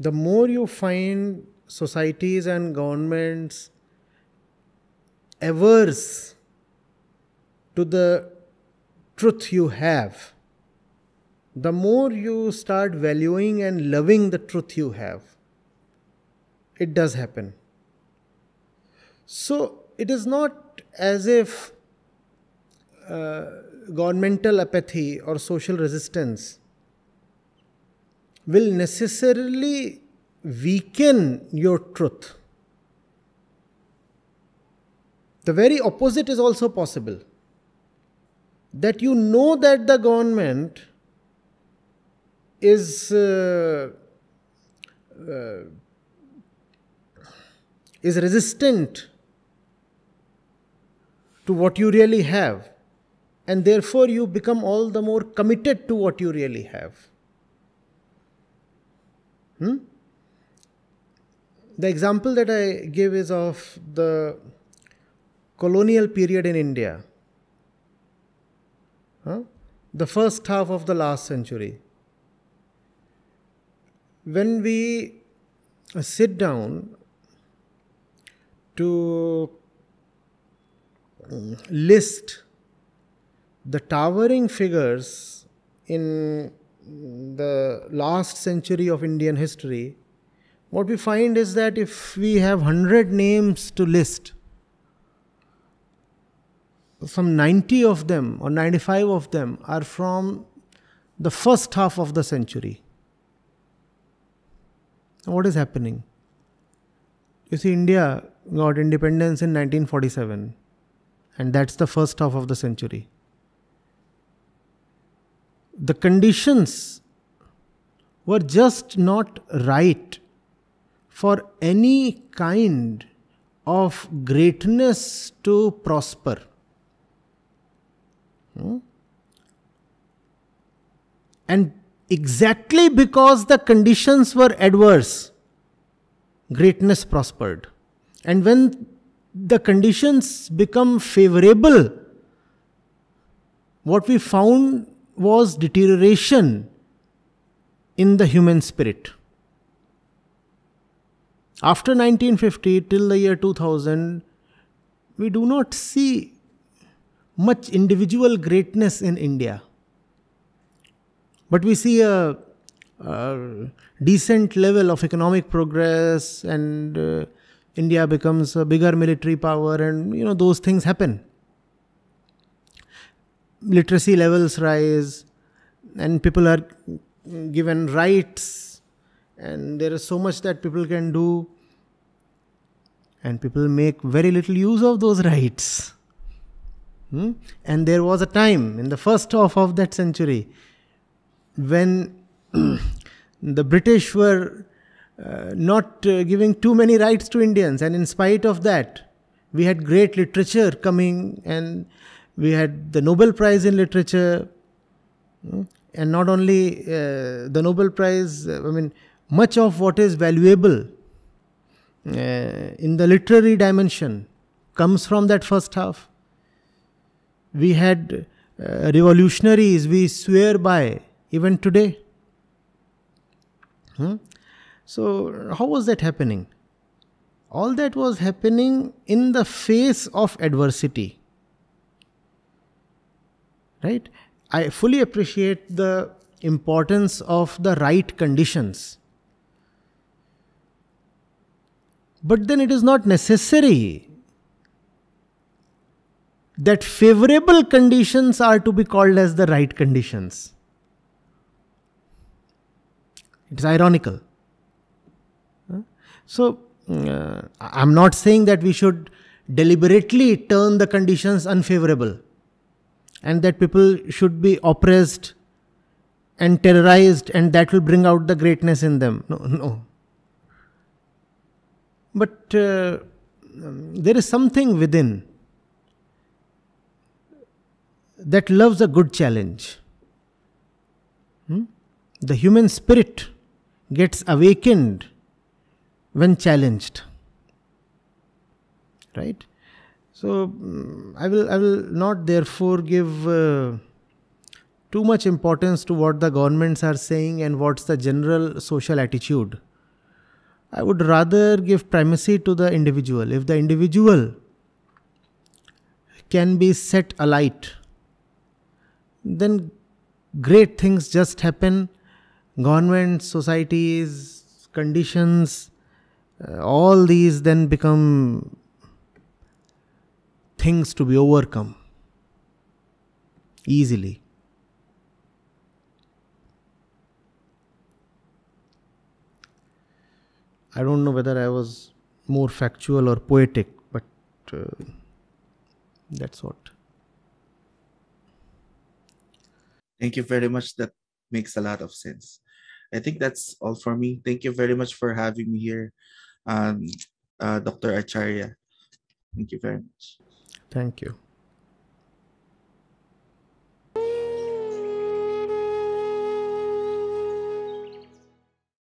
the more you find societies and governments averse to the truth you have, the more you start valuing and loving the truth you have. It does happen. So it is not as if governmental apathy or social resistance will necessarily weaken your truth. The very opposite is also possible. That you know that the government is resistant to what you really have, and therefore you become all the more committed to what you really have. The example that I give is of the colonial period in India, the first half of the last century. When we sit down to list the towering figures in the last century of Indian history, what we find is that if we have 100 names to list, some 90 of them or 95 of them are from the first half of the century. What is happening? You see, India got independence in 1947, and that's the first half of the century. The conditions were just not right for any kind of greatness to prosper. And exactly because the conditions were adverse, greatness prospered. And when the conditions become favorable, what we found was deterioration in the human spirit. After 1950 till the year 2000, we do not see much individual greatness in India. But we see a decent level of economic progress, and India becomes a bigger military power, and those things happen. Literacy levels rise, and people are given rights, and there is so much that people can do, and people make very little use of those rights. And there was a time in the first half of that century when the British were not giving too many rights to Indians, and in spite of that, we had great literature coming, and we had the Nobel Prize in literature. And not only the Nobel Prize, much of what is valuable in the literary dimension comes from that first half. We had revolutionaries we swear by even today. So how was that happening? All that was happening in the face of adversity. Right? I fully appreciate the importance of the right conditions. But then it is not necessary that favorable conditions are to be called as the right conditions. It's ironical. So, I'm not saying that we should deliberately turn the conditions unfavorable and that people should be oppressed and terrorized, and that will bring out the greatness in them. No. But there is something within that loves a good challenge. The human spirit gets awakened when challenged. Right? So I will not therefore give too much importance to what the governments are saying and what's the general social attitude I would rather give primacy to the individual. If the individual can be set alight, then great things just happen. Government, societies, conditions, all these then become things to be overcome easily. I don't know whether I was more factual or poetic, but uh, that's what. Thank you very much. That makes a lot of sense. I think that's all for me. Thank you very much for having me here, um, Dr. Acharya. Thank you very much. Thank you.